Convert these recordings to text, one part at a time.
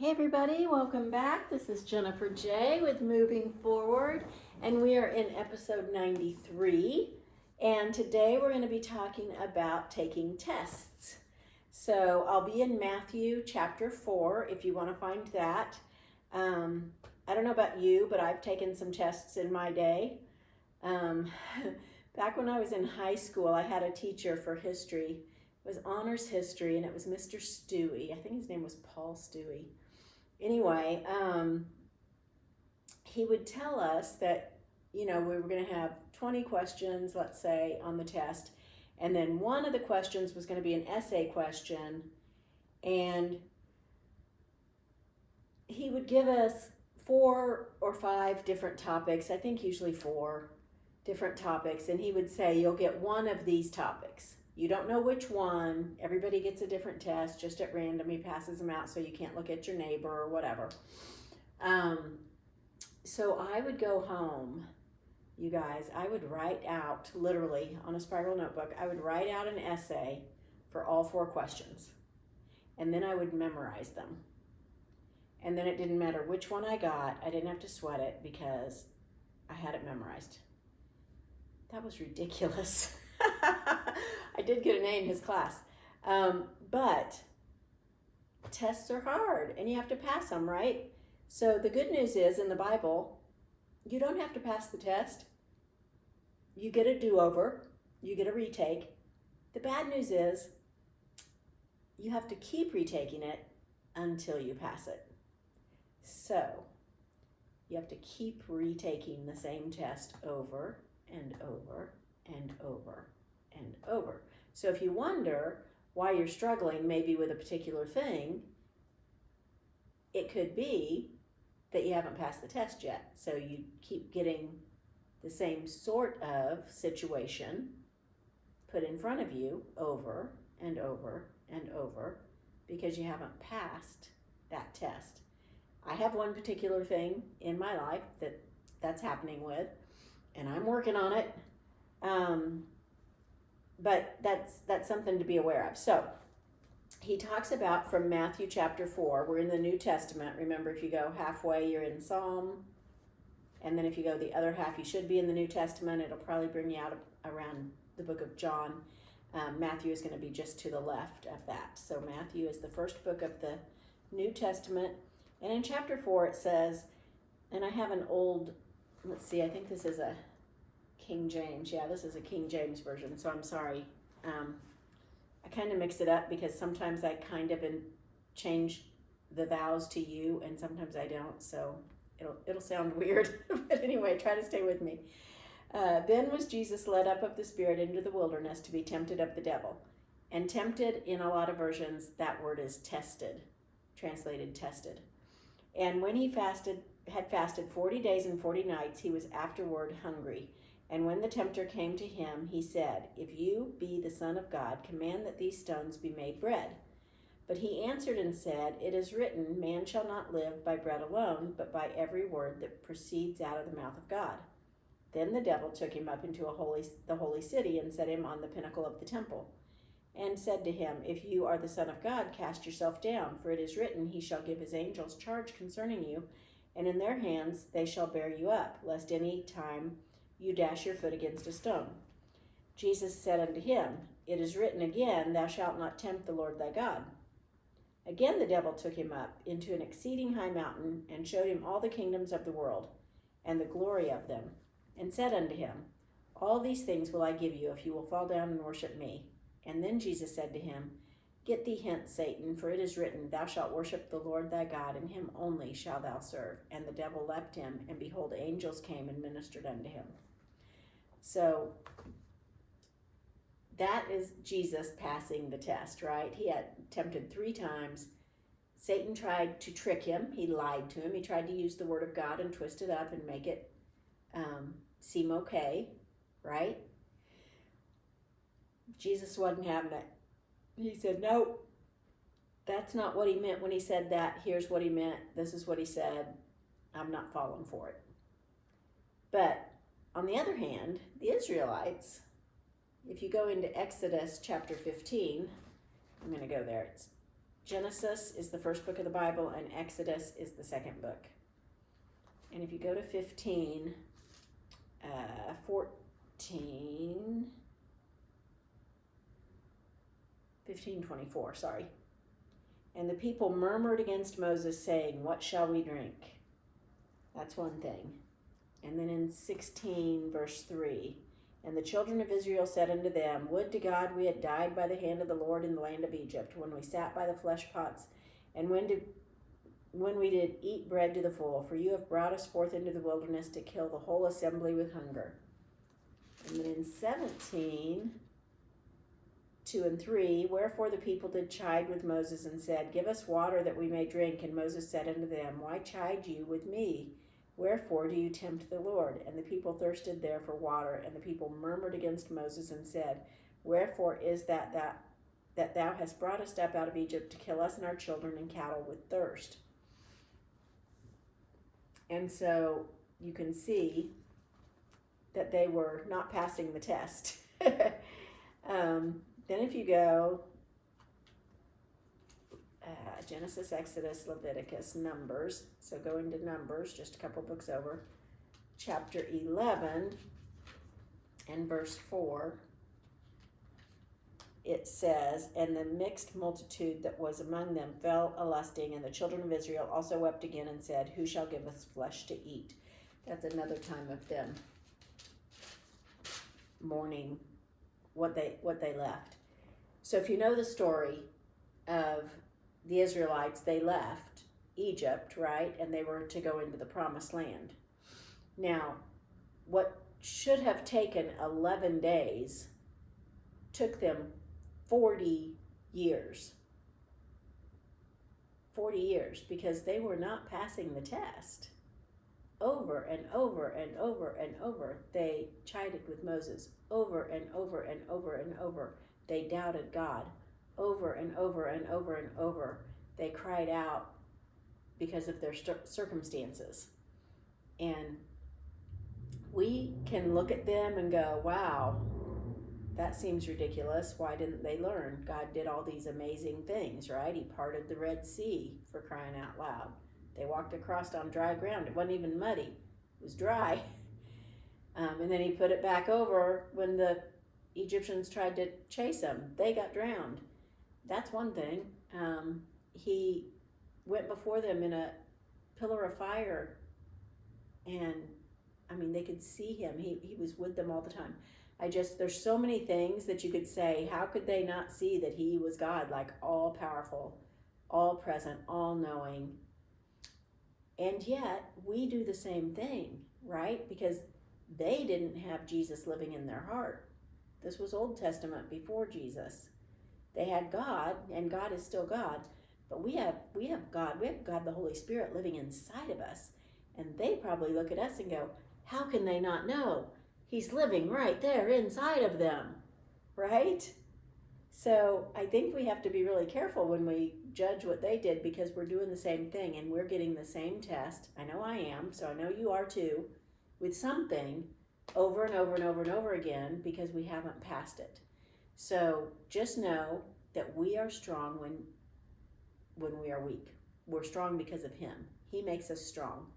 Hey everybody, welcome back. This is Jennifer J with Moving Forward, and we are in episode 93. And today we're going to be talking about taking tests. So I'll be in Matthew chapter 4 if you want to find that. I don't know about you, but I've taken some tests in my day. Back when I was in high school, I had a teacher for history. It was honors history, and it was Mr. Stewie. I think his name was Paul Stewie. Anyway, he would tell us that, we were going to have 20 questions, let's say, on the test. And then one of the questions was going to be an essay question. And he would give us 4 or 5 different topics, I think usually 4 different topics. And he would say, you'll get one of these topics. You don't know which one. Everybody gets a different test just at random. He passes them out so you can't look at your neighbor or whatever. So I would go home, you guys. I would write out, literally on a spiral notebook, I would write out an essay for all 4 questions. And then I would memorize them. And then it didn't matter which one I got. I didn't have to sweat it because I had it memorized. That was ridiculous. I did get an A in his class. But tests are hard and you have to pass them, right? So the good news is in the Bible, you don't have to pass the test. You get a do-over. You get a retake. The bad news is you have to keep retaking it until you pass it. So you have to keep retaking the same test over and over and over and over. So if you wonder why you're struggling maybe with a particular thing, it could be that you haven't passed the test yet. So you keep getting the same sort of situation put in front of you over and over and over because you haven't passed that test. I have one particular thing in my life that's happening with, and I'm working on it. But that's something to be aware of. So he talks about from Matthew chapter 4, we're in the New Testament. Remember, if you go halfway, you're in Psalm. And then if you go the other half, you should be in the New Testament. It'll probably bring you out around the book of John. Matthew is going to be just to the left of that. So Matthew is the first book of the New Testament. And in chapter 4 it says, and I have an old, let's see, I think this is a King James. Yeah, this is a King James version, so I'm sorry. I kind of mix it up because sometimes I kind of change the vowels to you and sometimes I don't, so it'll sound weird. But anyway, try to stay with me. Then was Jesus led up of the Spirit into the wilderness to be tempted of the devil. And tempted, in a lot of versions, that word is tested, translated tested. And when he had fasted 40 days and 40 nights, he was afterward hungry. And when the tempter came to him, he said, If you be the Son of God, command that these stones be made bread. But he answered and said, It is written, Man shall not live by bread alone, but by every word that proceeds out of the mouth of God. Then the devil took him up into the holy city and set him on the pinnacle of the temple, and said to him, If you are the Son of God, cast yourself down, for it is written, He shall give his angels charge concerning you, and in their hands they shall bear you up, lest any time you dash your foot against a stone. Jesus said unto him, It is written again, Thou shalt not tempt the Lord thy God. Again the devil took him up into an exceeding high mountain, and showed him all the kingdoms of the world, and the glory of them, and said unto him, All these things will I give you, if you will fall down and worship me. And then Jesus said to him, Get thee hence, Satan, for it is written, Thou shalt worship the Lord thy God, and him only shalt thou serve. And the devil left him, and behold, angels came and ministered unto him. So that is Jesus passing the test, right? He had tempted 3 times. Satan tried to trick him. He lied to him. He tried to use the word of God and twist it up and make it seem okay, right? Jesus wasn't having it. He said, no, that's not what he meant when he said that. Here's what he meant. This is what he said. I'm not falling for it. But on the other hand, the Israelites, if you go into Exodus chapter 15, I'm going to go there. It's Genesis is the first book of the Bible, and Exodus is the second book. And if you go to 15:24, sorry. And the people murmured against Moses, saying, "What shall we drink?" That's one thing. And then in 16, verse 3, and the children of Israel said unto them, "Would to God we had died by the hand of the Lord in the land of Egypt, when we sat by the flesh pots, and when we did eat bread to the full, for you have brought us forth into the wilderness to kill the whole assembly with hunger." And then in 17, 2 and 3, wherefore the people did chide with Moses and said, "Give us water that we may drink." And Moses said unto them, "Why chide you with me? Wherefore do you tempt the Lord?" And the people thirsted there for water, and the people murmured against Moses and said, "Wherefore is that thou hast brought us up out of Egypt to kill us and our children and cattle with thirst?" And so you can see that they were not passing the test. Then if you go Genesis, Exodus, Leviticus, Numbers, so go into Numbers, just a couple books over, chapter 11 and verse 4, it says, "And the mixed multitude that was among them fell a-lusting, and the children of Israel also wept again and said, Who shall give us flesh to eat?" That's another time of them mourning what they left. So if you know the story of the Israelites, they left Egypt, right? And they were to go into the promised land. Now, what should have taken 11 days took them 40 years. 40 years, because they were not passing the test. Over and over and over and over, they chided with Moses. Over and over and over and over, they doubted God. Over and over and over and over, they cried out because of their circumstances. And we can look at them and go, wow, that seems ridiculous. Why didn't they learn? God did all these amazing things, right? He parted the Red Sea, for crying out loud. They walked across on dry ground. It wasn't even muddy. It was dry. And then he put it back over when the Egyptians tried to chase them. They got drowned. That's one thing. He went before them in a pillar of fire, and they could see him. He was with them all the time. There's so many things that you could say, how could they not see that he was God, like all powerful, all present, all knowing? And yet we do the same thing, right? Because they didn't have Jesus living in their heart. This was Old Testament, before Jesus. They had God, and God is still God, but we have God. We have God, the Holy Spirit, living inside of us. And they probably look at us and go, how can they not know? He's living right there inside of them, right? So I think we have to be really careful when we judge what they did, because we're doing the same thing and we're getting the same test. I know I am, so I know you are too, with something over and over and over and over again, because we haven't passed it. So just know that we are strong when we are weak. We're strong because of him. He makes us strong.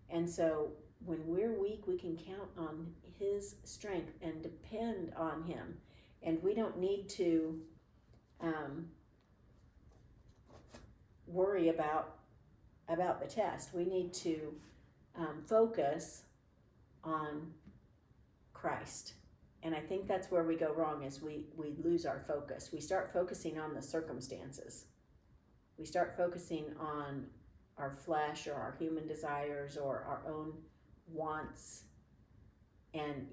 And so when we're weak, we can count on his strength and depend on him. And we don't need to worry about the test. We need to focus on Christ. And I think that's where we go wrong, is we lose our focus. We start focusing on the circumstances. We start focusing on our flesh or our human desires or our own wants. And,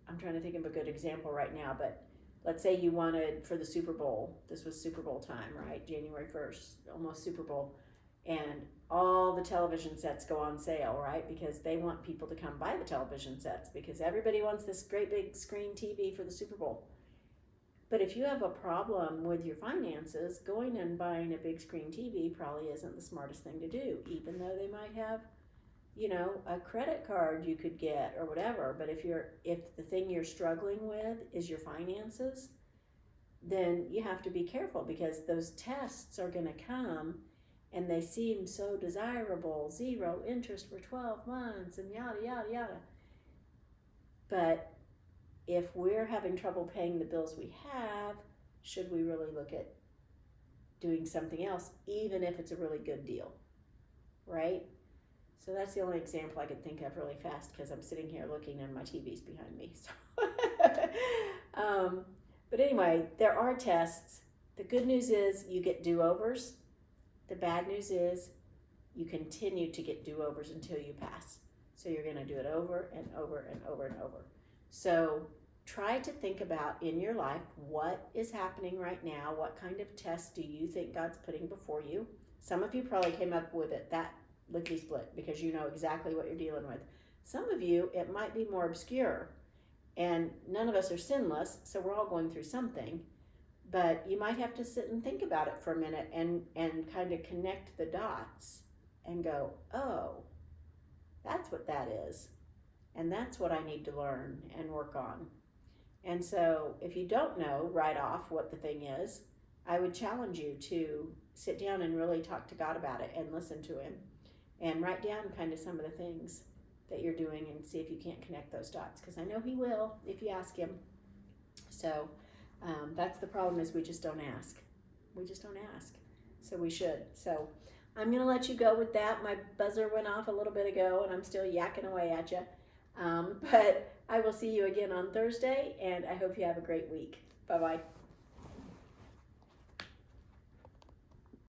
I'm trying to think of a good example right now, but let's say you wanted, for the Super Bowl, this was Super Bowl time, right? January 1st, almost Super Bowl. And all the television sets go on sale, right? Because they want people to come buy the television sets, because everybody wants this great big screen TV for the Super Bowl. But if you have a problem with your finances, going and buying a big screen TV probably isn't the smartest thing to do, even though they might have, a credit card you could get or whatever. But if the thing you're struggling with is your finances, then you have to be careful, because those tests are going to come and they seem so desirable, 0 interest for 12 months and yada, yada, yada. But if we're having trouble paying the bills we have, should we really look at doing something else, even if it's a really good deal, right? So that's the only example I could think of really fast, because I'm sitting here looking and my TV's behind me. So but anyway, there are tests. The good news is you get do-overs. The bad news is you continue to get do-overs until you pass. So you're going to do it over and over and over and over. So try to think about in your life, what is happening right now? What kind of test do you think God's putting before you? Some of you probably came up with it that lickety split, because you know exactly what you're dealing with. Some of you, it might be more obscure, and none of us are sinless, so we're all going through something. But you might have to sit and think about it for a minute and kind of connect the dots and go, oh, that's what that is. And that's what I need to learn and work on. And so if you don't know right off what the thing is, I would challenge you to sit down and really talk to God about it and listen to Him and write down kind of some of the things that you're doing and see if you can't connect those dots, because I know He will if you ask Him. So that's the problem, is we just don't ask. We just don't ask. So we should. So I'm going to let you go with that. My buzzer went off a little bit ago and I'm still yakking away at you. But I will see you again on Thursday, and I hope you have a great week. Bye-bye.